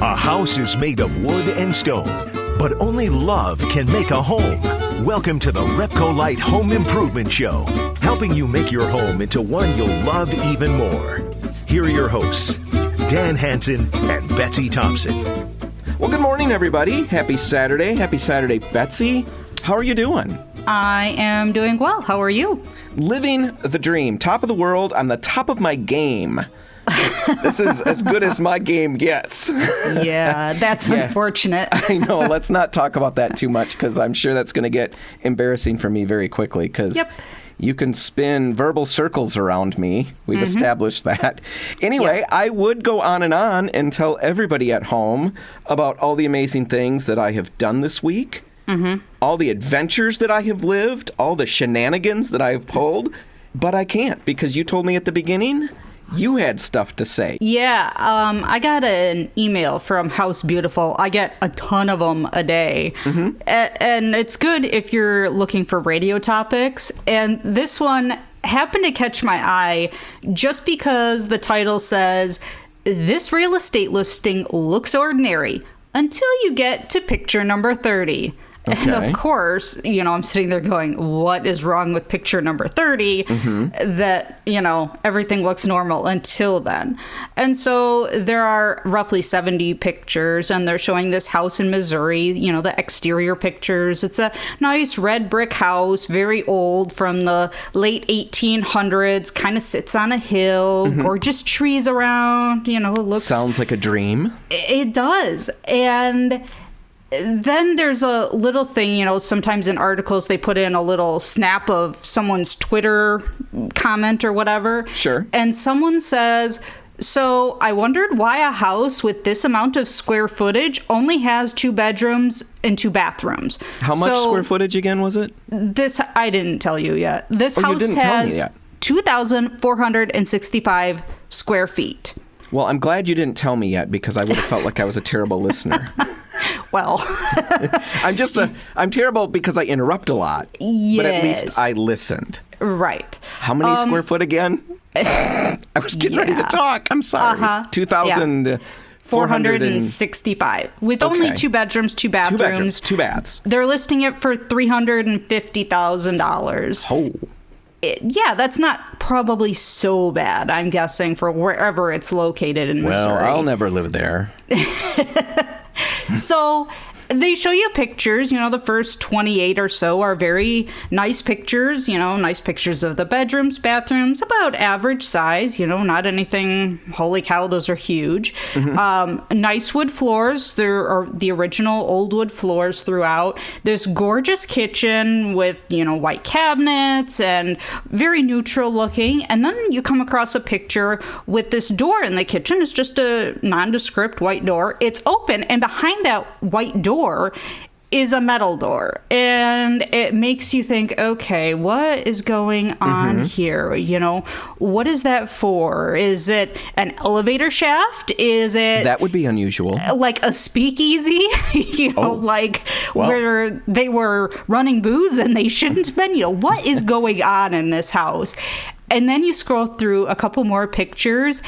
A house is made of wood and stone, but only love can make a home. Welcome to the RepcoLite Home Improvement Show, helping you make your home into one you'll love even more. Here are your hosts, Dan Hansen and Betsy Thompson. Well, good morning, everybody. Happy Saturday. Happy Saturday, Betsy. How are you doing? I am doing well. How are you? Living the dream. Top of the world. I'm the top of my game. This is as good as my game gets. Yeah, that's unfortunate. I know. Let's not talk about that too much because I'm sure that's going to get embarrassing for me very quickly because you can spin verbal circles around me. We've established that. Anyway, I would go on and tell everybody at home about all the amazing things that I have done this week, all the adventures that I have lived, all the shenanigans that I have pulled, but I can't because you told me at the beginning you had stuff to say. Yeah, I got an email from House Beautiful. I get a ton of them a day. And it's good if you're looking for radio topics. And this one happened to catch my eye just because the title says, "This real estate listing looks ordinary until you get to picture number 30. Okay. And of course, I'm sitting there going, what is wrong with picture number 30? That, everything looks normal until then. And so there are roughly 70 pictures, and they're showing this house in Missouri, the exterior pictures. It's a nice red brick house, very old, from the late 1800s, kind of sits on a hill, gorgeous trees around, it looks... Sounds like a dream. It does. And... then there's a little thing, sometimes in articles they put in a little snap of someone's Twitter comment or whatever. Sure. And someone says, "So I wondered why a house with this amount of square footage only has 2 bedrooms and 2 bathrooms." How much square footage again was it? This, I didn't tell you yet. This house you didn't tell me yet. 2,465 square feet. Well, I'm glad you didn't tell me yet because I would have felt like I was a terrible listener. Well, I'm terrible because I interrupt a lot. Yes. But at least I listened. Right. How many square foot again? I was getting ready to talk. I'm sorry. 2,465 with only 2 bedrooms, 2 bathrooms. 2 bedrooms, 2 baths. They're listing it for $350,000. Oh. Yeah, that's not probably so bad, I'm guessing, for wherever it's located in Missouri. Well, I'll never live there. So they show you pictures, the first 28 or so are very nice pictures, nice pictures of the bedrooms, bathrooms, about average size, not anything, holy cow, those are huge. Nice wood floors. There are the original old wood floors throughout. This gorgeous kitchen with, white cabinets and very neutral looking. And then you come across a picture with this door in the kitchen. It's just a nondescript white door. It's open, and behind that white door is a metal door, and it makes you think, okay, what is going on here? What is that for? Is it an elevator shaft? Is it... That would be unusual. Like a speakeasy? Where they were running booze and they shouldn't have been? What is going on in this house? And then you scroll through a couple more pictures,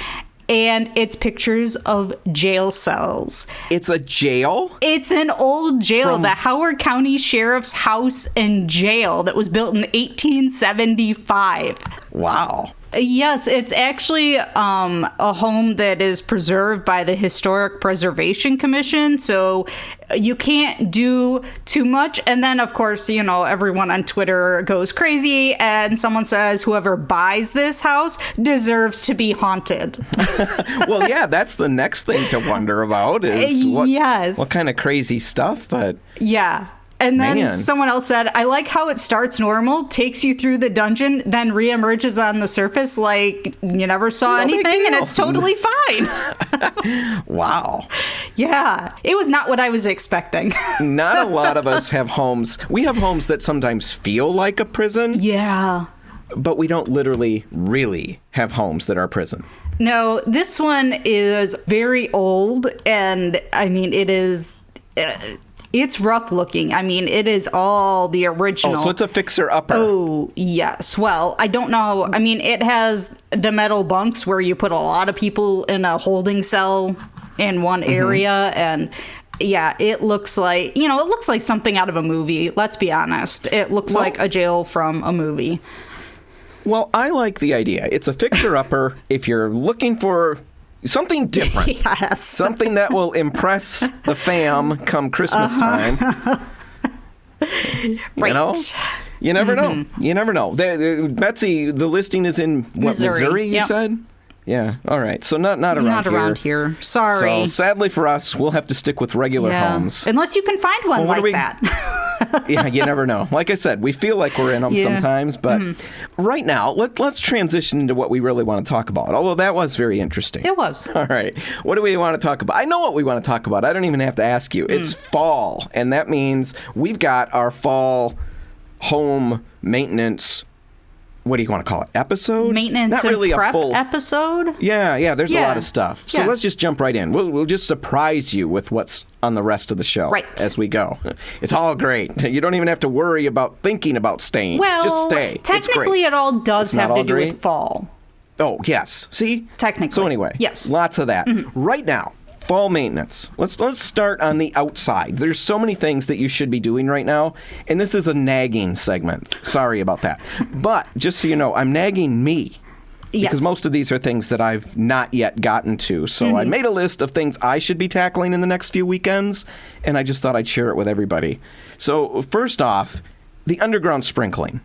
and it's pictures of jail cells. It's a jail? It's an old jail, the Howard County Sheriff's House and Jail that was built in 1875. Wow. Yes, it's actually a home that is preserved by the Historic Preservation Commission, so you can't do too much. And then, of course, everyone on Twitter goes crazy, and someone says whoever buys this house deserves to be haunted. Well, yeah, that's the next thing to wonder about is what kind of crazy stuff, but... Yeah. And then someone else said, "I like how it starts normal, takes you through the dungeon, then reemerges on the surface like you never saw anything, and it's totally fine." Wow. Yeah. It was not what I was expecting. Not a lot of us have homes. We have homes that sometimes feel like a prison. Yeah. But we don't literally, really have homes that are a prison. No, this one is very old, and I mean, it is... It's rough looking. I mean, it is all the original. Oh, so it's a fixer-upper. Oh, yes. Well, I don't know. I mean, it has the metal bunks where you put a lot of people in a holding cell in one area, and yeah, it looks like, it looks like something out of a movie. Let's be honest. It looks like a jail from a movie. Well, I like the idea. It's a fixer-upper if you're looking for something different. Yes. Something that will impress the fam come Christmas time. Right. You never know. You never know. Betsy, the listing is in Missouri, you said? Yeah. All right. So not around here. Not around here. Sorry. So sadly for us, we'll have to stick with regular homes. Unless you can find one that. Yeah, you never know. Like I said, we feel like we're in them sometimes, but right now, let's transition into what we really want to talk about, although that was very interesting. It was. All right. What do we want to talk about? I know what we want to talk about. I don't even have to ask you. It's fall, and that means we've got our fall home maintenance, what do you want to call it? Episode? Maintenance Not really and prep a full episode? Yeah, there's a lot of stuff. So Yeah. let's just jump right in. We'll just surprise you with what's on the rest of the show as we go. It's all great. You don't even have to worry about thinking about staying. Well, just stay. technically it all does have to do with fall. Oh, yes. See? Technically. So anyway, yes. Lots of that. Right now, fall maintenance. Let's start on the outside. There's so many things that you should be doing right now, and this is a nagging segment. Sorry about that. But just so you know, I'm nagging me. Because most of these are things that I've not yet gotten to. So I made a list of things I should be tackling in the next few weekends, and I just thought I'd share it with everybody. So first off, the underground sprinkling.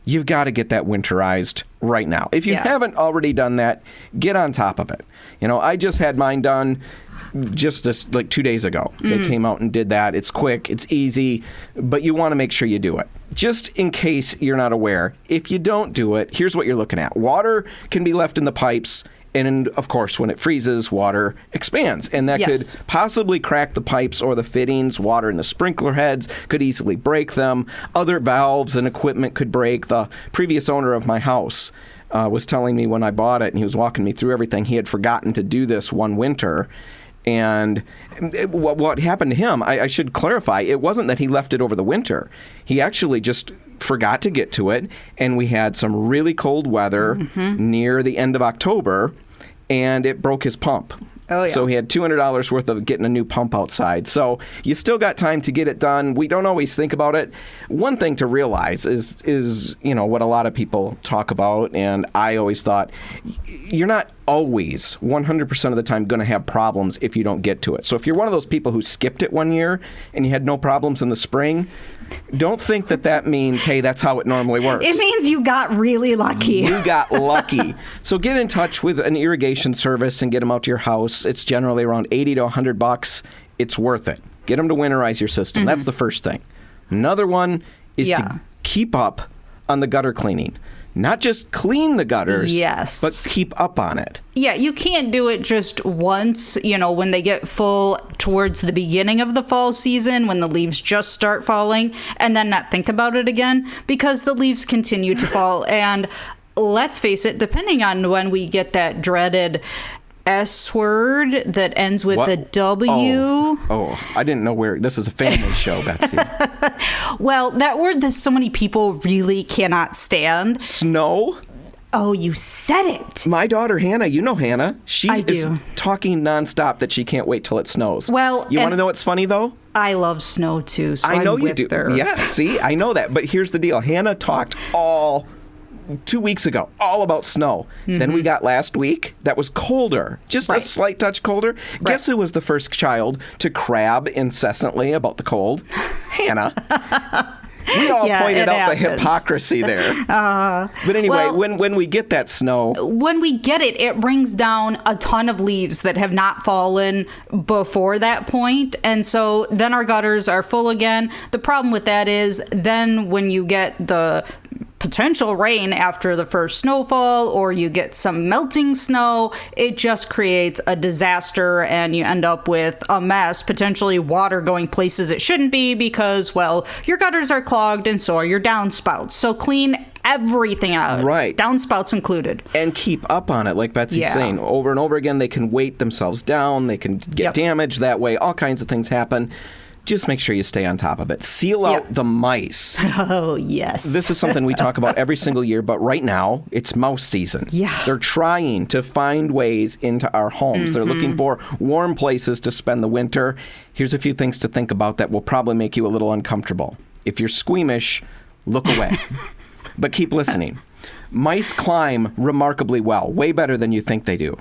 You've got to get that winterized right now. If you haven't already done that, get on top of it. I just had mine done just 2 days ago. They came out and did that. It's quick, it's easy, but you want to make sure you do it. Just in case you're not aware, if you don't do it, here's what you're looking at. Water can be left in the pipes, and of course, when it freezes, water expands, and that could possibly crack the pipes or the fittings. Water in the sprinkler heads could easily break them. Other valves and equipment could break. The previous owner of my house was telling me when I bought it, and he was walking me through everything, he had forgotten to do this one winter. And what happened to him, I should clarify, it wasn't that he left it over the winter. He actually just forgot to get to it, and we had some really cold weather near the end of October, and it broke his pump. Oh, yeah. So he had $200 worth of getting a new pump outside. So you still got time to get it done. We don't always think about it. One thing to realize is what a lot of people talk about, and I always thought, you're not always 100% of the time going to have problems if you don't get to it. So if you're one of those people who skipped it one year and you had no problems in the spring, don't think that means, hey, that's how it normally works. It means you got really lucky. You got lucky. So get in touch with an irrigation service and get them out to your house. It's generally around $80 to $100. It's worth it. Get them to winterize your system. That's the first thing. Another one is to keep up on the gutter cleaning. Not just clean the gutters, but keep up on it. Yeah, you can't do it just once, when they get full towards the beginning of the fall season, when the leaves just start falling, and then not think about it again, because the leaves continue to fall. And let's face it, depending on when we get that dreaded S word that ends with the W. Oh, I didn't know where. This is a family show, Betsy. Well, that word that so many people really cannot stand. Snow? Oh, you said it. My daughter, Hannah, you know Hannah. She I is do. talking nonstop that she can't wait till it snows. Well, you want to know what's funny, though? I love snow, too, so I know I'm you with do. her. Yeah, see? I know that. But here's the deal. Hannah talked 2 weeks ago, all about snow. Then we got last week that was colder, just a slight touch colder. Guess who was the first child to crab incessantly about the cold? Hannah. We all pointed out the hypocrisy there. But anyway, when we get that snow... When we get it, it brings down a ton of leaves that have not fallen before that point. And so then our gutters are full again. The problem with that is then when you get the potential rain after the first snowfall, or you get some melting snow, it just creates a disaster, and you end up with a mess, potentially water going places it shouldn't be because, well, your gutters are clogged and so are your downspouts. So clean everything out. Right. Downspouts included. And keep up on it, like Betsy's saying. Over and over again, they can weight themselves down, they can get damaged that way, all kinds of things happen. just make sure you stay on top of it. Seal out the mice. Oh, yes. This is something we talk about every single year, but right now, it's mouse season. Yeah. They're trying to find ways into our homes. They're looking for warm places to spend the winter. Here's a few things to think about that will probably make you a little uncomfortable. If you're squeamish, look away. But keep listening. Mice climb remarkably well, way better than you think they do.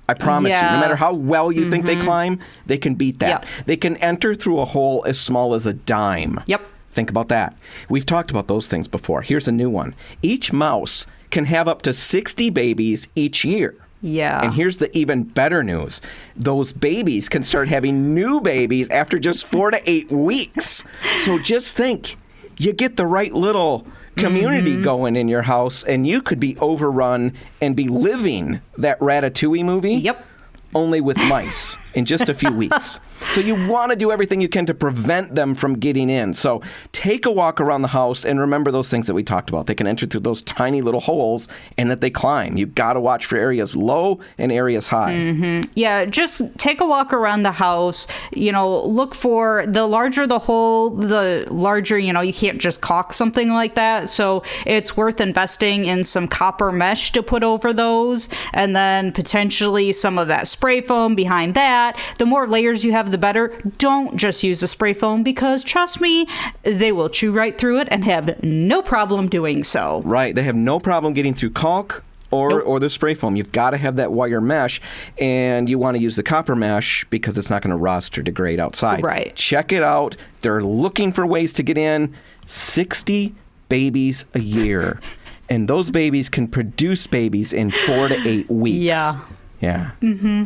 I promise you, no matter how well you think they climb, they can beat that. Yep. They can enter through a hole as small as a dime. Yep. Think about that. We've talked about those things before. Here's a new one. Each mouse can have up to 60 babies each year. Yeah. And here's the even better news. Those babies can start having new babies after just 4 to 8 weeks. So just think, you get the right little community going in your house, and you could be overrun and be living that Ratatouille movie. Yep. Only with mice in just a few weeks. So you want to do everything you can to prevent them from getting in. So take a walk around the house and remember those things that we talked about. They can enter through those tiny little holes and that they climb. You've got to watch for areas low and areas high. Yeah, just take a walk around the house. Look for the larger the hole, the larger, you can't just caulk something like that. So it's worth investing in some copper mesh to put over those, and then potentially some of that spray foam behind that. The more layers you have, the better. Don't just use the spray foam, because trust me, they will chew right through it and have no problem doing so. Right. They have no problem getting through caulk or the spray foam. You've got to have that wire mesh, and you want to use the copper mesh because it's not going to rust or degrade outside. Right. Check it out. They're looking for ways to get in. 60 babies a year. And those babies can produce babies in 4 to 8 weeks. Yeah. Yeah.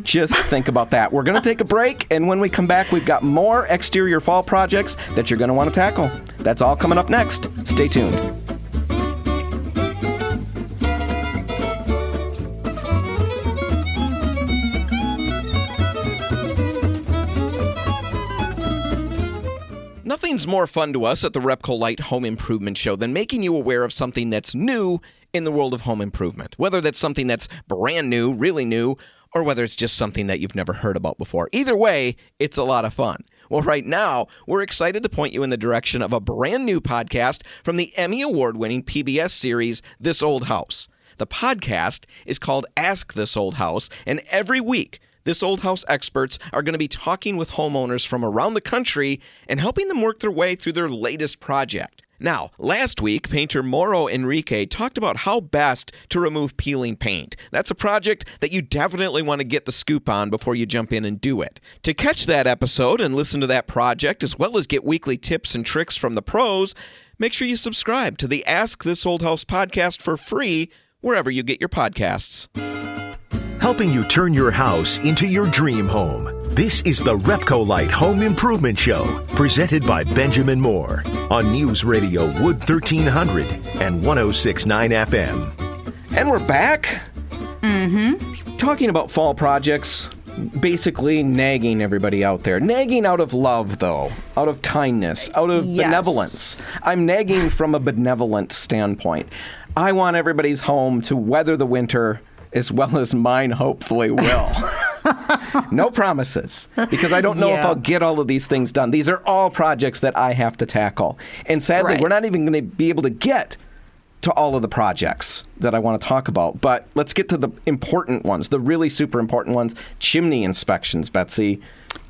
Just think about that. We're going to take a break, and when we come back, we've got more exterior fall projects that you're going to want to tackle. That's all coming up next. Stay tuned. Nothing's more fun to us at the RepcoLite Home Improvement Show than making you aware of something that's new in the world of home improvement. Whether that's something that's brand new, really new, or whether it's just something that you've never heard about before. Either way, it's a lot of fun. Well, right now, we're excited to point you in the direction of a brand new podcast from the Emmy Award-winning PBS series, This Old House. The podcast is called Ask This Old House, and every week, This Old House experts are going to be talking with homeowners from around the country and helping them work their way through their latest project. Now, last week, painter Mauro Enrique talked about how best to remove peeling paint. That's a project that you definitely want to get the scoop on before you jump in and do it. To catch that episode and listen to that project, as well as get weekly tips and tricks from the pros, make sure you subscribe to the Ask This Old House podcast for free wherever you get your podcasts. Helping you turn your house into your dream home. This is the RepcoLite Home Improvement Show, presented by Benjamin Moore on News Radio Wood 1300 and 106.9 FM. And we're back. Talking about fall projects, basically nagging everybody out there. Nagging out of love, though, out of kindness, out of benevolence. I'm nagging from a benevolent standpoint. I want everybody's home to weather the winter as well as mine hopefully will. No promises, because I don't know if I'll get all of these things done. These are all projects that I have to tackle. And sadly, we're not even going to be able to get to all of the projects that I want to talk about. But let's get to the important ones, the really super important ones. Chimney inspections, Betsy.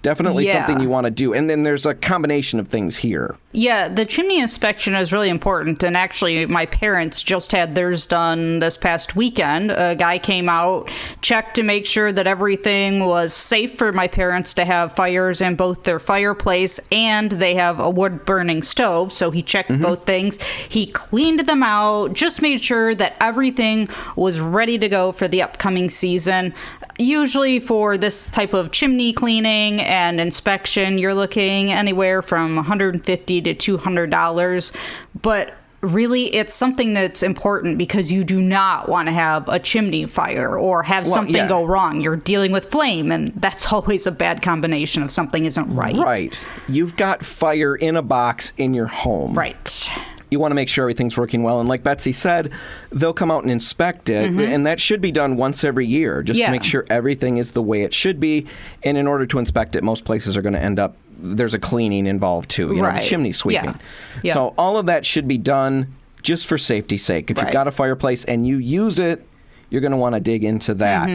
Definitely something you want to do. And then there's a combination of things here. Yeah, the chimney inspection is really important. And actually, my parents just had theirs done this past weekend. A guy came out, checked to make sure that everything was safe for my parents to have fires in both their fireplace, and they have a wood-burning stove. So he checked both things. He cleaned them out, just made sure that everything was ready to go for the upcoming season. Usually for this type of chimney cleaning and inspection, you're looking anywhere from $150 to $200. But really, it's something that's important because you do not want to have a chimney fire or have something go wrong. You're dealing with flame, and that's always a bad combination if something isn't right. Right. You've got fire in a box in your home. Right. You want to make sure everything's working well. And like Betsy said, they'll come out and inspect it. And that should be done once every year, just to make sure everything is the way it should be. And in order to inspect it, most places are going to end up there's a cleaning involved too, the Right. chimney sweeping. Yeah. So all of that should be done just for safety's sake. If you've Right. got a fireplace and you use it, you're going to want to dig into that.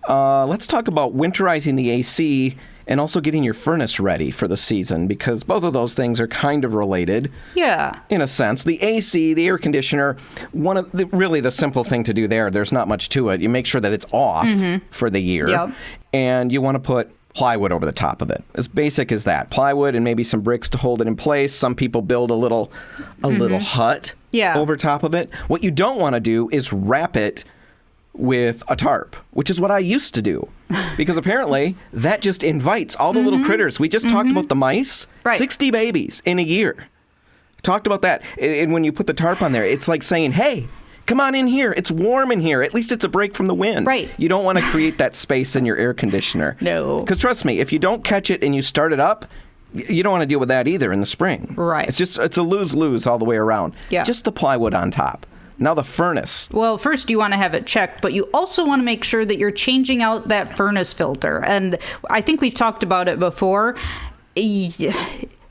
Let's talk about winterizing the AC and also getting your furnace ready for the season, because both of those things are kind of related. Yeah. In a sense, the AC, the air conditioner, really the simple thing to do there's not much to it. You make sure that it's off for the year. Yep. And you want to put plywood over the top of it. As basic as that. Plywood and maybe some bricks to hold it in place. Some people build a little hut over top of it. What you don't want to do is wrap it with a tarp, which is what I used to do. Because apparently that just invites all the little critters. We just talked about the mice. Right. 60 babies in a year. Talked about that. And when you put the tarp on there, it's like saying, hey, come on in here. It's warm in here. At least it's a break from the wind. Right. You don't want to create that space in your air conditioner. No. Because trust me, if you don't catch it and you start it up, you don't want to deal with that either in the spring. Right. It's a lose-lose all the way around. Yeah. Just the plywood on top. Now the furnace. Well, first you want to have it checked, but you also want to make sure that you're changing out that furnace filter. And I think we've talked about it before.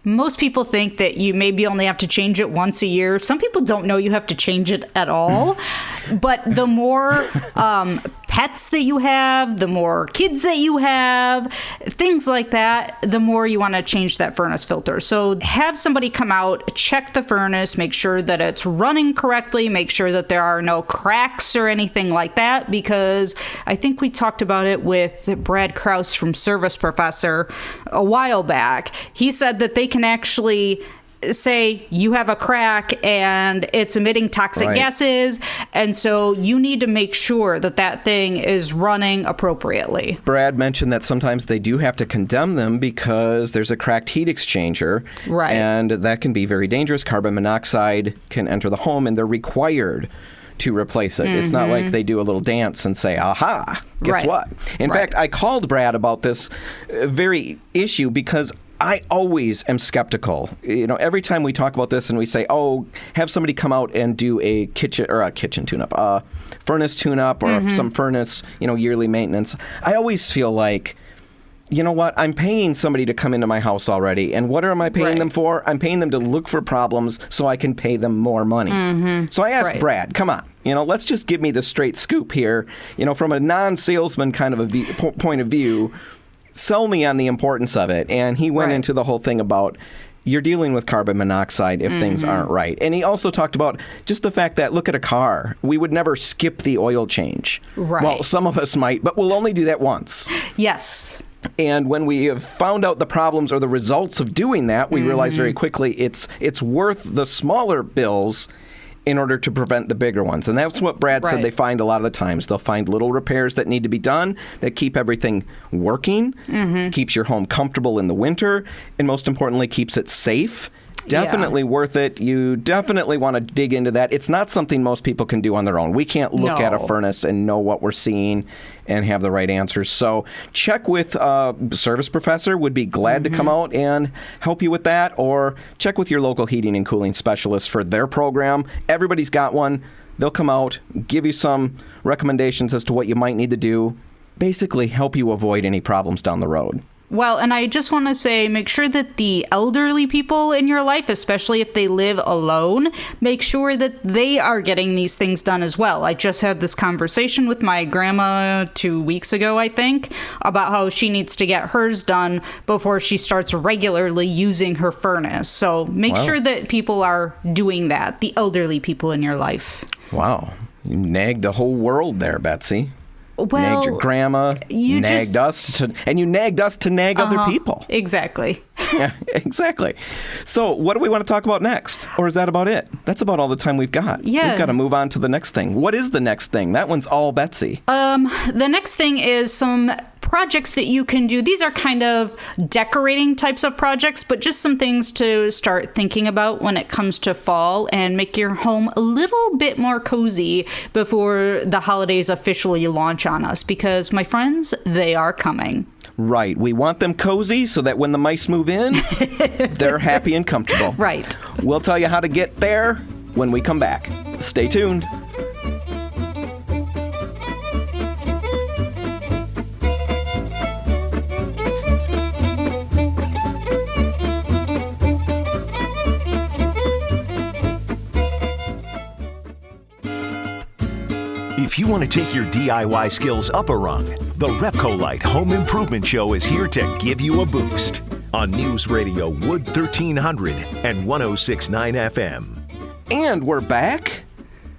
Most people think that you maybe only have to change it once a year. Some people don't know you have to change it at all. But the more pets that you have, the more kids that you have, things like that, the more you want to change that furnace filter. So have somebody come out, check the furnace, make sure that it's running correctly, make sure that there are no cracks or anything like that, because I think we talked about it with Brad Krause from Service Professor a while back. He said that they can actually say you have a crack and it's emitting toxic gases, and so you need to make sure that that thing is running appropriately. Brad mentioned that sometimes they do have to condemn them because there's a cracked heat exchanger, Right. and that can be very dangerous. Carbon monoxide can enter the home, and they're required to replace it. It's not like they do a little dance and say, aha, guess Right. what? In fact, I called Brad about this very issue because I always am skeptical. Every time we talk about this and we say, oh, have somebody come out and do a kitchen tune-up, furnace tune-up, or some furnace, yearly maintenance, I always feel like, you know what? I'm paying somebody to come into my house already. And what am I paying them for? I'm paying them to look for problems so I can pay them more money. So I asked Brad, come on, let's just give me the straight scoop here. From a non-salesman kind of a point of view, sell me on the importance of it. And he went into the whole thing about you're dealing with carbon monoxide if things aren't right. And he also talked about just the fact that, look at a car. We would never skip the oil change. Right. Well, some of us might, but we'll only do that once. Yes. And when we have found out the problems or the results of doing that, we realize very quickly it's worth the smaller bills in order to prevent the bigger ones. And that's what Brad said they find a lot of the times. They'll find little repairs that need to be done that keep everything working, keeps your home comfortable in the winter, and most importantly, keeps it safe. Definitely worth it. You definitely want to dig into that. It's not something most people can do on their own. We can't look at a furnace and know what we're seeing and have the right answers. So check with Service Professor. Would be glad to come out and help you with that. Or check with your local heating and cooling specialist for their program. Everybody's got one. They'll come out, give you some recommendations as to what you might need to do. Basically help you avoid any problems down the road. Well, and I just want to say, make sure that the elderly people in your life, especially if they live alone, make sure that they are getting these things done as well. I just had this conversation with my grandma 2 weeks ago, I think, about how she needs to get hers done before she starts regularly using her furnace. So make sure that people are doing that, the elderly people in your life. Wow. You nagged the whole world there, Betsy. Well, nagged your grandma, you nagged us to nag other people. Exactly. Yeah, exactly. So what do we want to talk about next? Or is that about it? That's about all the time we've got. Yeah. We've got to move on to the next thing. What is the next thing? That one's all Betsy. The next thing is some projects that you can do. These are kind of decorating types of projects, but just some things to start thinking about when it comes to fall and make your home a little bit more cozy before the holidays officially launch on us, because my friends, they are coming. Right. We want them cozy so that when the mice move in, they're happy and comfortable. Right. We'll tell you how to get there when we come back. Stay tuned. If you want to take your DIY skills up a rung, the RepcoLite Home Improvement Show is here to give you a boost on News Radio Wood 1300 and 106.9 FM. And we're back.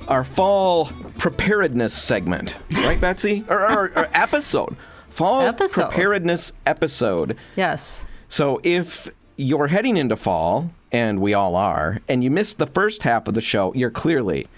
Our fall preparedness segment, right, Betsy? or episode. Fall episode. Preparedness episode. Yes. So if you're heading into fall, and we all are, and you missed the first half of the show, you're clearly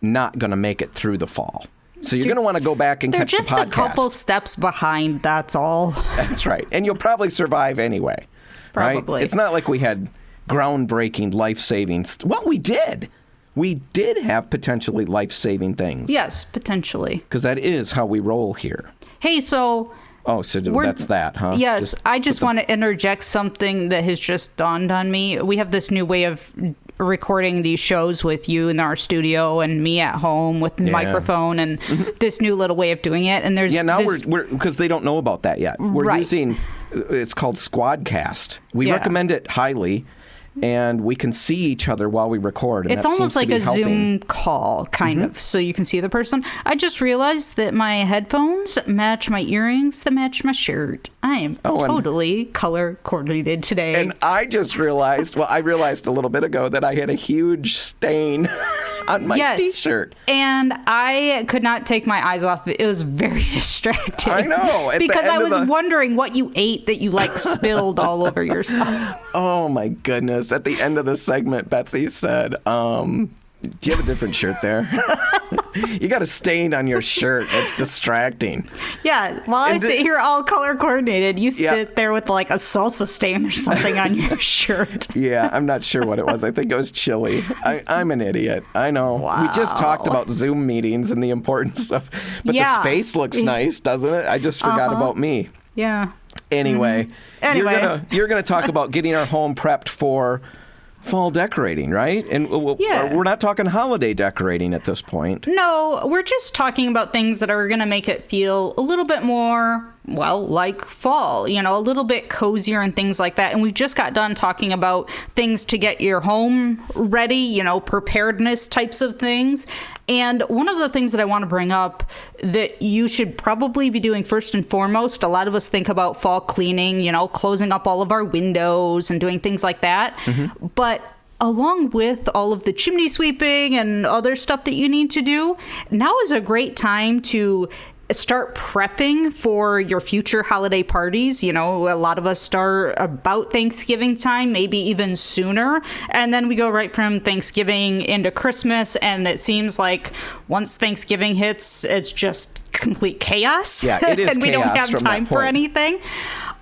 not going to make it through the fall. So you're going to want to go back and catch the podcast. They're just a couple steps behind, that's all. That's right. And you'll probably survive anyway. Probably. Right? It's not like we had groundbreaking, life-saving... Well, we did. We did have potentially life-saving things. Yes, potentially. Because that is how we roll here. Hey, so... Oh, so that's that, huh? Yes, I just want to interject something that has just dawned on me. We have this new way of recording these shows with you in our studio and me at home with the microphone and this new little way of doing it. And there's we're because they don't know about that yet. We're using it's called Squadcast. We recommend it highly. And we can see each other while we record. And it's almost like a Zoom call, kind of, so you can see the person. I just realized that my headphones match my earrings that match my shirt. I am totally color coordinated today. And I just realized, I realized a little bit ago that I had a huge stain on my T-shirt. And I could not take my eyes off it. It was very distracting. I know. Because I was wondering what you ate that you spilled all over yourself. Oh my goodness. At the end of the segment, Betsy said, do you have a different shirt there? You got a stain on your shirt. It's distracting. Yeah. While I sit here all color coordinated, you sit there with a salsa stain or something on your shirt. Yeah, I'm not sure what it was. I think it was chili. I'm an idiot. I know. Wow. We just talked about Zoom meetings and the importance of, but the space looks nice, doesn't it? I just forgot about me. Yeah. Anyway, you're gonna talk about getting our home prepped for fall decorating, right? And we're not talking holiday decorating at this point. No, we're just talking about things that are going to make it feel a little bit more, like fall, a little bit cozier and things like that. And we just got done talking about things to get your home ready, preparedness types of things. And one of the things that I want to bring up that you should probably be doing first and foremost, a lot of us think about fall cleaning, closing up all of our windows and doing things like that. Mm-hmm. But along with all of the chimney sweeping and other stuff that you need to do, now is a great time to start prepping for your future holiday parties. A lot of us start about Thanksgiving time, maybe even sooner. And then we go right from Thanksgiving into Christmas. And it seems like once Thanksgiving hits, it's just complete chaos. Yeah, it is and we don't have time for anything.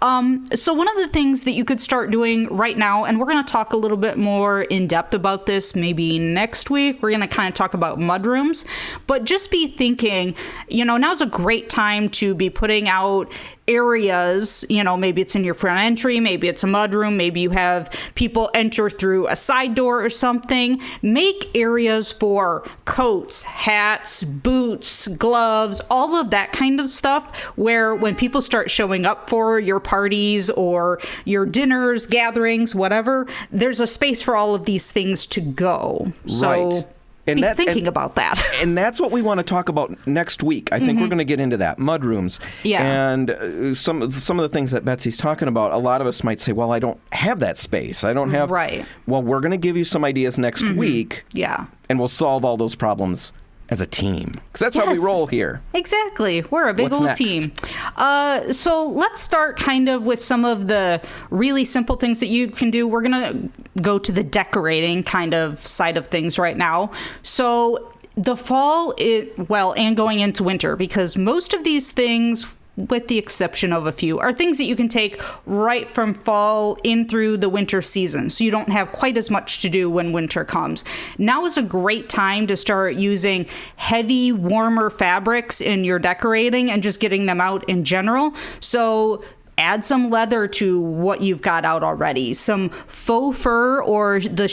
So one of the things that you could start doing right now, and we're going to talk a little bit more in depth about this maybe next week. We're going to kind of talk about mudrooms, but just be thinking, now's a great time to be putting out areas, maybe it's in your front entry, maybe it's a mudroom, maybe you have people enter through a side door or something. Make areas for coats, hats, boots, gloves, all of that kind of stuff, where when people start showing up for your parties or your dinners, gatherings, whatever, there's a space for all of these things to go. So be thinking about that. And that's what we want to talk about next week. I think we're going to get into that. Mudrooms. Yeah. And some of the things that Betsy's talking about, a lot of us might say, well, I don't have that space. I don't have... Right. Well, we're going to give you some ideas next week. Yeah. And we'll solve all those problems as a team. Because that's how we roll here. Exactly. We're a big old team. So let's start kind of with some of the really simple things that you can do. We're going to go to the decorating kind of side of things right now. So the fall, and going into winter, because most of these things, with the exception of a few, are things that you can take right from fall in through the winter season. So you don't have quite as much to do when winter comes. Now is a great time to start using heavy, warmer fabrics in your decorating and just getting them out in general. So add some leather to what you've got out already. Some faux fur or the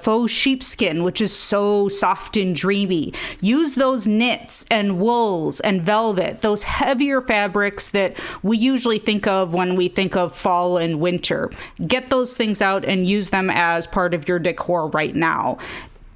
faux sheepskin, which is so soft and dreamy. Use those knits and wools and velvet, those heavier fabrics that we usually think of when we think of fall and winter. Get those things out and use them as part of your decor right now.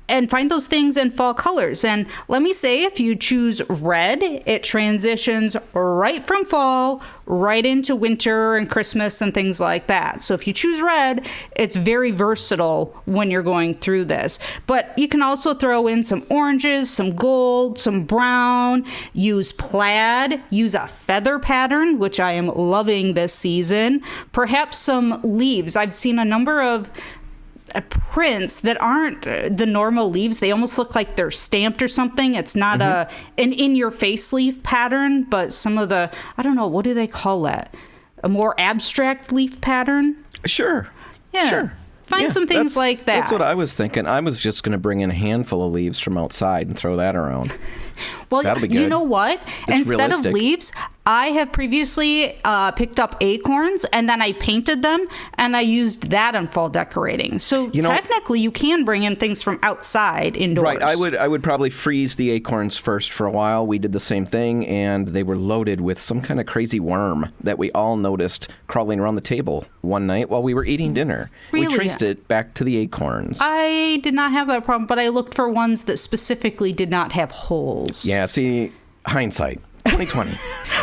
and find those things in fall colors. And let me say, if you choose red, it transitions right from fall right into winter and Christmas and things like that. So if you choose red, it's very versatile when you're going through this. But you can also throw in some oranges, some gold, some brown, use plaid, use a feather pattern, which I am loving this season, perhaps some leaves. I've seen a number of prints that aren't the normal leaves. They almost look like they're stamped or something. It's not an in-your-face leaf pattern, but some of the, I don't know, what do they call that? A more abstract leaf pattern? Sure. Yeah. Sure. Find some things like that. That's what I was thinking. I was just going to bring in a handful of leaves from outside and throw that around. Well, that'll be good. You know what? It's Instead realistic. of leaves, I have previously picked up acorns, and then I painted them, and I used that in fall decorating. So technically, you can bring in things from outside indoors. Right. I would probably freeze the acorns first for a while. We did the same thing, and they were loaded with some kind of crazy worm that we all noticed crawling around the table one night while we were eating dinner. Really? We traced it back to the acorns. I did not have that problem, but I looked for ones that specifically did not have holes. Yeah, see, hindsight. 2020.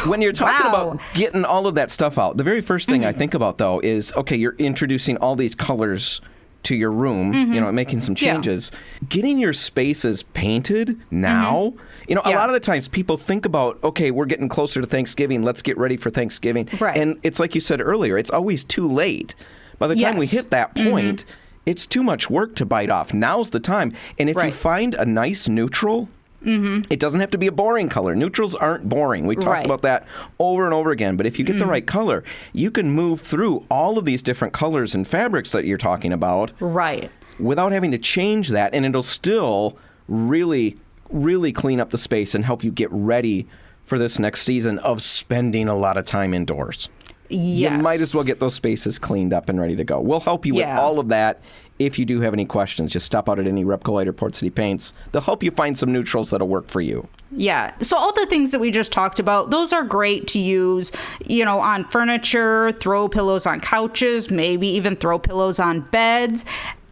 When you're talking about getting all of that stuff out, the very first thing I think about, though, is, okay, you're introducing all these colors to your room, making some changes. Yeah. Getting your spaces painted now, a lot of the times people think about, okay, we're getting closer to Thanksgiving, let's get ready for Thanksgiving. Right. And it's like you said earlier, it's always too late. By the time we hit that point, it's too much work to bite off. Now's the time. And if you find a nice neutral, it doesn't have to be a boring color. Neutrals aren't boring. We talked about that over and over again. But if you get the right color, you can move through all of these different colors and fabrics that you're talking about. Right. Without having to change that. And it'll still really, really clean up the space and help you get ready for this next season of spending a lot of time indoors. Yes. You might as well get those spaces cleaned up and ready to go. We'll help you with all of that. If you do have any questions, just stop out at any RepcoLite or Port City Paints. They'll help you find some neutrals that'll work for you. Yeah. So all the things that we just talked about, those are great to use, on furniture, throw pillows on couches, maybe even throw pillows on beds.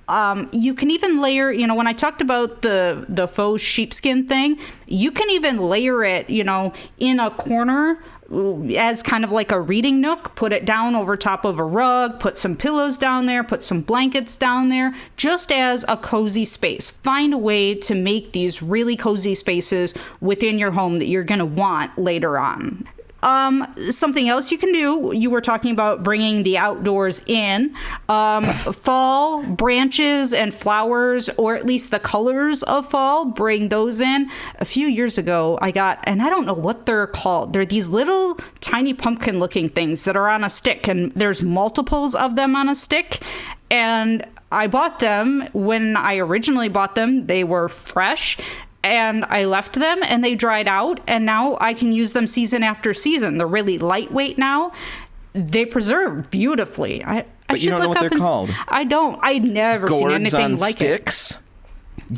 You can even layer, when I talked about the faux sheepskin thing, you can even layer it, in a corner as kind of like a reading nook. Put it down over top of a rug, put some pillows down there, put some blankets down there, just as a cozy space. Find a way to make these really cozy spaces within your home that you're going to want later on. Something else you can do, you were talking about bringing the outdoors in. Fall branches and flowers, or at least the colors of fall, bring those in. A few years ago, I got, and I don't know what they're called. They're these little tiny pumpkin looking things that are on a stick, and there's multiples of them on a stick. And I bought them. When I originally bought them, they were fresh. And I left them and they dried out, and now I can use them season after season. They're really lightweight now. They preserve beautifully. But you don't know what they're called. I don't. I've never seen anything like sticks?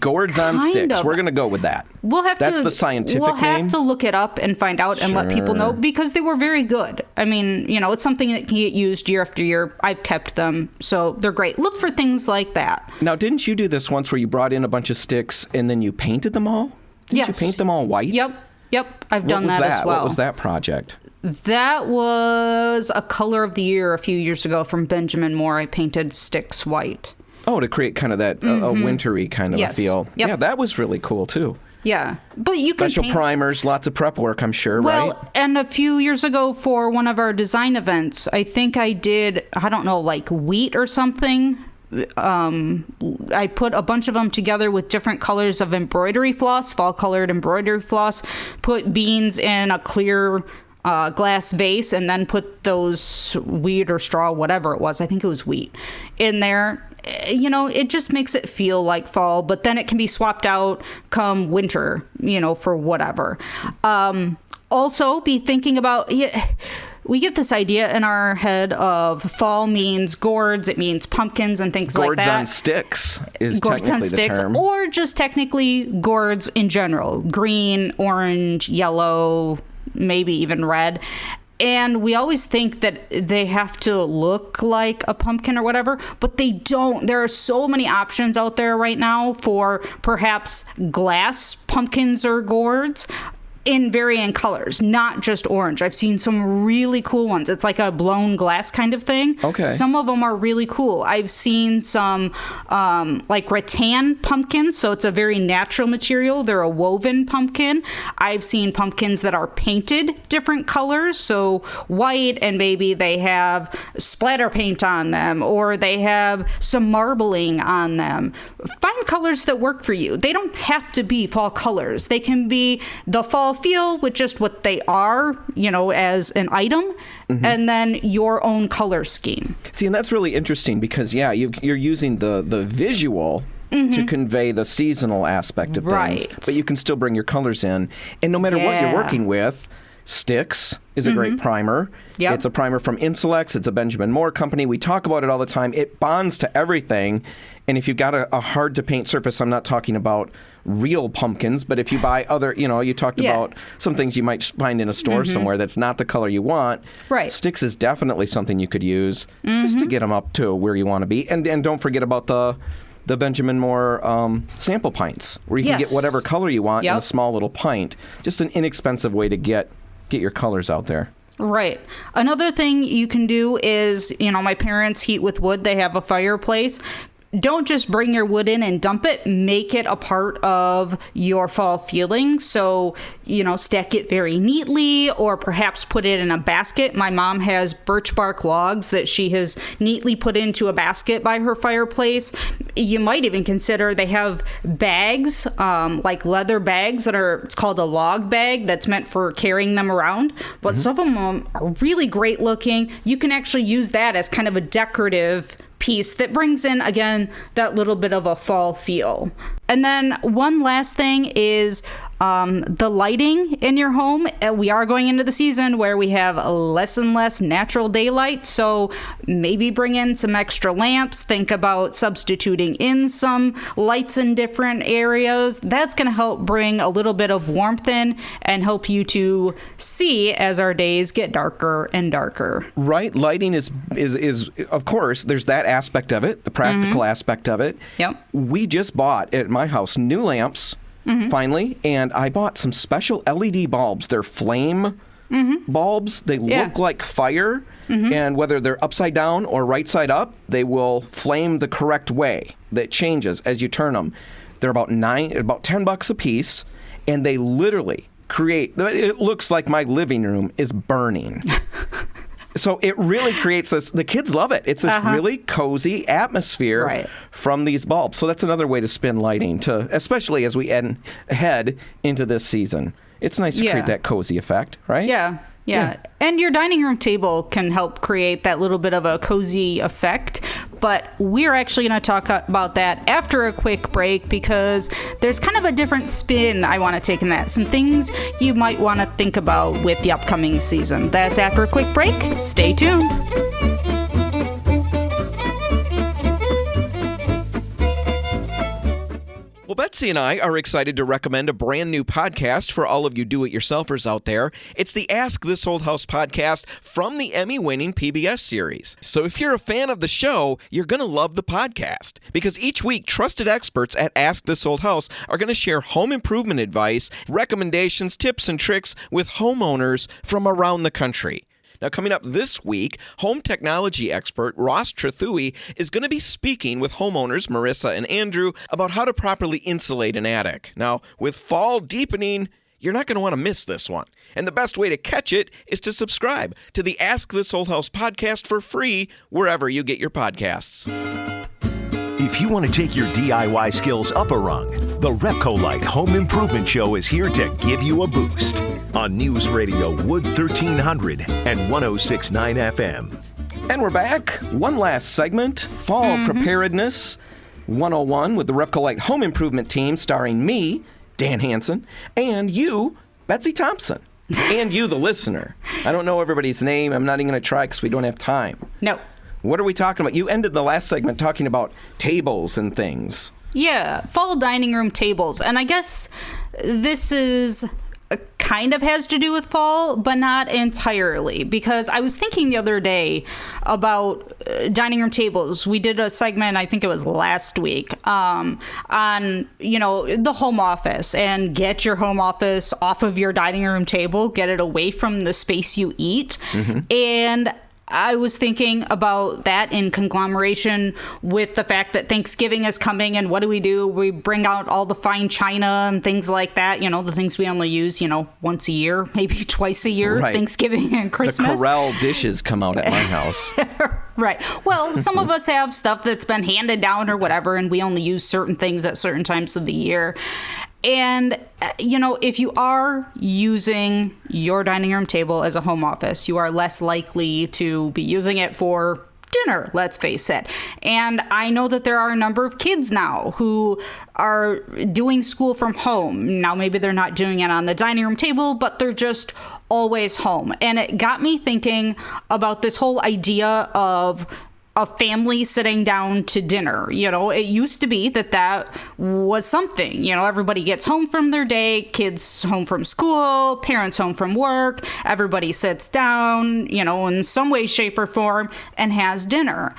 Gourds on sticks. We're going to go with that. That's the scientific name. We'll have to look it up and find out and let people know, because they were very good. I mean, it's something that can get used year after year. I've kept them, so they're great. Look for things like that. Now, didn't you do this once where you brought in a bunch of sticks and then you painted them all? Didn't you paint them all white? Yep. I've done that as well. What was that project? That was a color of the year a few years ago from Benjamin Moore. I painted sticks white. Oh, to create kind of that a wintry kind of a feel. Yep. Yeah, that was really cool, too. Yeah. But you Special can primers, lots of prep work, I'm sure, right? Well, and a few years ago for one of our design events, I think I did, like wheat or something. I put a bunch of them together with different colors of embroidery floss, fall-colored embroidery floss, put beans in a clear glass vase, and then put those wheat or straw, whatever it was, I think it was wheat, in there. It just makes it feel like fall, but then it can be swapped out come winter, for whatever. Also, be thinking about... We get this idea in our head of fall means gourds, it means pumpkins and things like that. Gourds on sticks is technically the term. Or just technically gourds in general. Green, orange, yellow, maybe even red. And we always think that they have to look like a pumpkin or whatever, but they don't. There are so many options out there right now for perhaps glass pumpkins or gourds in varying colors, not just orange. I've seen some really cool ones. It's like a blown glass kind of thing. Okay. Some of them are really cool. I've seen some like rattan pumpkins, so it's a very natural material. They're a woven pumpkin. I've seen pumpkins that are painted different colors, so white, and maybe they have splatter paint on them, or they have some marbling on them. Find colors that work for you. They don't have to be fall colors. They can be the fall feel with just what they are, as an item, and then your own color scheme. See, and that's really interesting because, you're using the visual to convey the seasonal aspect of things, but you can still bring your colors in. And no matter what you're working with, Sticks is a great primer. Yep. It's a primer from Insulex. It's a Benjamin Moore company. We talk about it all the time. It bonds to everything. And if you've got a hard-to-paint surface, I'm not talking about real pumpkins, but if you buy other, you talked about some things you might find in a store somewhere that's not the color you want. Right. Sticks is definitely something you could use just to get them up to where you want to be. And don't forget about the Benjamin Moore sample pints, where you can get whatever color you want in a small little pint. Just an inexpensive way to get your colors out there. Right. Another thing you can do is, my parents heat with wood. They have a fireplace. Don't just bring your wood in and dump it. Make it a part of your fall feeling. So, stack it very neatly, or perhaps put it in a basket. My mom has birch bark logs that she has neatly put into a basket by her fireplace. You might even consider, they have bags, like leather bags it's called a log bag, that's meant for carrying them around. But some of them are really great looking. You can actually use that as kind of a decorative piece that brings in, again, that little bit of a fall feel. And then one last thing is the lighting in your home. We are going into the season where we have less and less natural daylight, so maybe bring in some extra lamps. Think about substituting in some lights in different areas. That's going to help bring a little bit of warmth in and help you to see as our days get darker and darker. Right. Lighting is of course, there's that aspect of it, the practical aspect of it. Yep. We just bought at my house new lamps. Finally, and I bought some special LED bulbs. They're flame bulbs. They look like fire, and whether they're upside down or right side up, they will flame the correct way. That changes as you turn them. They're about $10 a piece, and they literally create. It looks like my living room is burning. So it really creates this, the kids love it. It's this really cozy atmosphere from these bulbs. So that's another way to spin lighting, especially as we head into this season. It's nice to create that cozy effect, right? Yeah. And your dining room table can help create that little bit of a cozy effect. But we're actually going to talk about that after a quick break, because there's kind of a different spin I want to take in that. Some things you might want to think about with the upcoming season. That's after a quick break. Stay tuned. Well, Betsy and I are excited to recommend a brand new podcast for all of you do-it-yourselfers out there. It's the Ask This Old House podcast from the Emmy-winning PBS series. So if you're a fan of the show, you're going to love the podcast, because each week, trusted experts at Ask This Old House are going to share home improvement advice, recommendations, tips, and tricks with homeowners from around the country. Now, coming up this week, home technology expert Ross Trethui is going to be speaking with homeowners Marissa and Andrew about how to properly insulate an attic. Now, with fall deepening, you're not going to want to miss this one. And the best way to catch it is to subscribe to the Ask This Old House podcast for free wherever you get your podcasts. If you want to take your DIY skills up a rung, the RepcoLite Home Improvement Show is here to give you a boost on News Radio Wood 1300 and 106.9 FM. And we're back. One last segment, Fall Preparedness 101 with the RepcoLite Home Improvement team, starring me, Dan Hansen, and you, Betsy Thompson. And you, the listener. I don't know everybody's name. I'm not even going to try because we don't have time. No. What are we talking about? You ended the last segment talking about tables and things. Yeah, fall dining room tables. And I guess this is kind of has to do with fall, but not entirely, because I was thinking the other day about dining room tables. We did a segment, I think it was last week, on, the home office, and get your home office off of your dining room table, get it away from the space you eat. And I was thinking about that in conglomeration with the fact that Thanksgiving is coming, and what do? We bring out all the fine china and things like that, the things we only use, once a year, maybe twice a year, right. Thanksgiving and Christmas. The Corral dishes come out at my house. Right. Well, some of us have stuff that's been handed down or whatever, and we only use certain things at certain times of the year. And, if you are using your dining room table as a home office, you are less likely to be using it for dinner, let's face it. And I know that there are a number of kids now who are doing school from home. Now, maybe they're not doing it on the dining room table, but they're just always home. And it got me thinking about this whole idea of a family sitting down to dinner. It used to be that was something. Everybody gets home from their day, kids home from school, parents home from work, everybody sits down, in some way, shape, or form, and has dinner.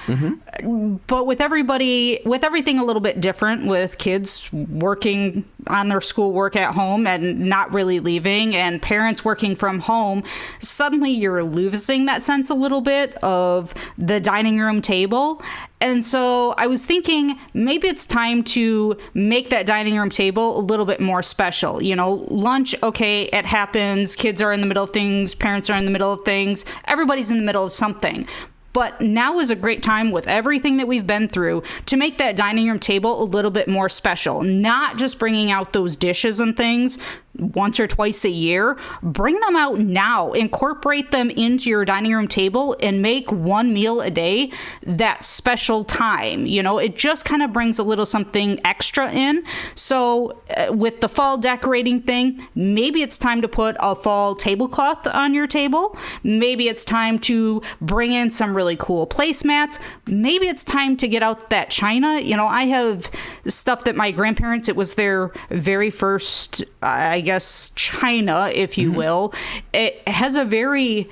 But with everything a little bit different, with kids working on their schoolwork at home and not really leaving, and parents working from home, suddenly you're losing that sense a little bit of the dining room table. And so I was thinking maybe it's time to make that dining room table a little bit more special. Lunch, okay, it happens. Kids are in the middle of things. Parents are in the middle of things. Everybody's in the middle of something. But now is a great time, with everything that we've been through, to make that dining room table a little bit more special. Not just bringing out those dishes and things once or twice a year. Bring them out now. Incorporate them into your dining room table and make one meal a day that special time. It just kind of brings a little something extra in. So with the fall decorating thing, maybe it's time to put a fall tablecloth on your table. Maybe it's time to bring in some really cool placemats. Maybe it's time to get out that china. I have stuff that my grandparents, it was their very first, I guess, china, if you will. It has a very,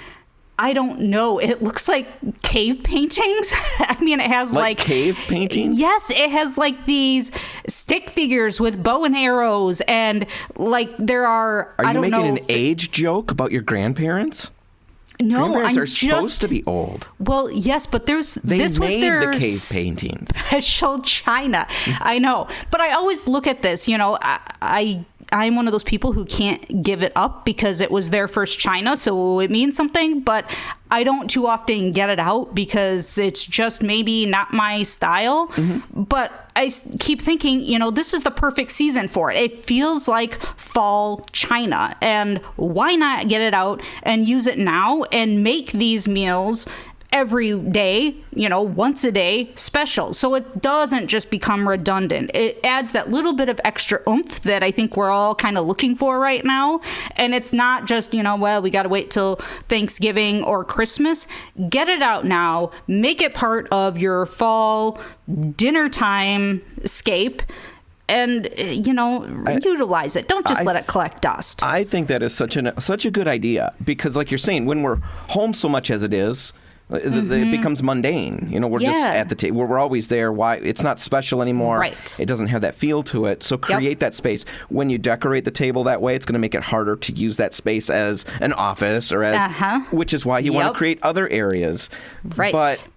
I don't know, it looks like cave paintings. It has like cave paintings? Yes, it has like these stick figures with bow and arrows, and there are you making an age joke about your grandparents? No, grandparents are supposed to be old. Well, yes, but this was their the cave paintings. Special china. I know, but I always look at this. I'm one of those people who can't give it up because it was their first china, so it means something, but I don't too often get it out because it's just maybe not my style. But I keep thinking, this is the perfect season for it. It feels like fall china, and why not get it out and use it now and make these meals every day, once a day special. So it doesn't just become redundant. It adds that little bit of extra oomph that I think we're all kind of looking for right now. And it's not just, we got to wait till Thanksgiving or Christmas. Get it out now. Make it part of your fall dinner time scape. And, utilize it. Don't just let it collect dust. I think that is such a good idea, because like you're saying, when we're home so much as it is, it becomes mundane. We're just at the table. We're always there. Why? It's not special anymore. Right. It doesn't have that feel to it. So create that space. When you decorate the table that way, it's going to make it harder to use that space as an office or as, which is why you want to create other areas. Right. But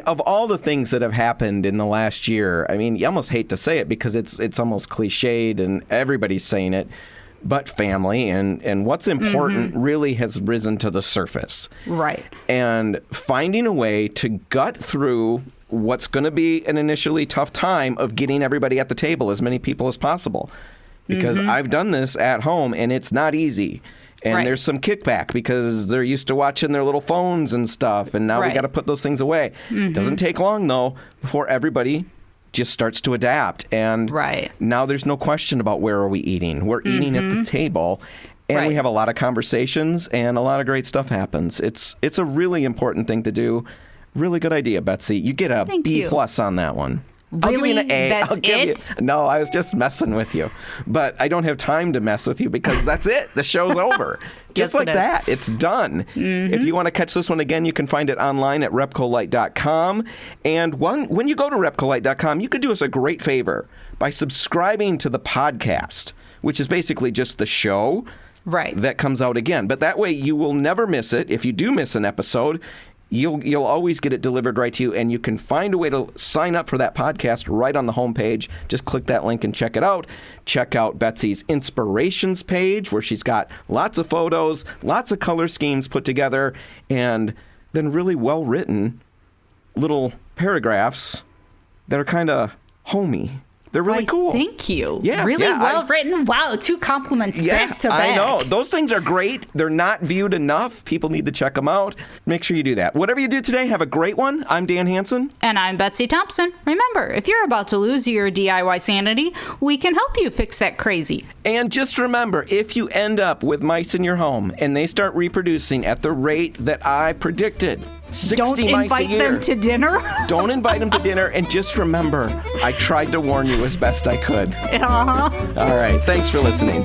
of all the things that have happened in the last year, you almost hate to say it because it's almost cliched and everybody's saying it, but family and what's important really has risen to the surface. Right. And finding a way to gut through what's going to be an initially tough time of getting everybody at the table, as many people as possible. Because I've done this at home and it's not easy. And there's some kickback because they're used to watching their little phones and stuff, and now we got to put those things away. Doesn't take long, though, before everybody just starts to adapt. And now there's no question about where are we eating. We're eating at the table, and we have a lot of conversations, and a lot of great stuff happens. It's a really important thing to do. Really good idea, Betsy. You get a B+ on that one. I'll give you an A. That's I'll give it? You, no, I was just messing with you. But I don't have time to mess with you because that's it. The show's over. Just Yes, like it is. that. It's done. If you want to catch this one again, you can find it online at RepcoLite.com. And when you go to RepcoLite.com, you could do us a great favor by subscribing to the podcast, which is basically just the show that comes out again. But that way you will never miss it. If you do miss an episode, you'll always get it delivered right to you, and you can find a way to sign up for that podcast right on the homepage. Just click that link and check it out. Check out Betsy's inspirations page, where she's got lots of photos, lots of color schemes put together, and then really well-written little paragraphs that are kind of homey. They're really cool. Thank you. Yeah, really well written. Wow, 2 compliments back to back. I know. Those things are great. They're not viewed enough. People need to check them out. Make sure you do that. Whatever you do today, have a great one. I'm Dan Hansen. And I'm Betsy Thompson. Remember, if you're about to lose your DIY sanity, we can help you fix that crazy. And just remember, if you end up with mice in your home and they start reproducing at the rate that I predicted, 60 Don't mice a invite year. them to dinner. Don't invite them to dinner. And just remember, I tried to warn you as best I could. All right. Thanks for listening.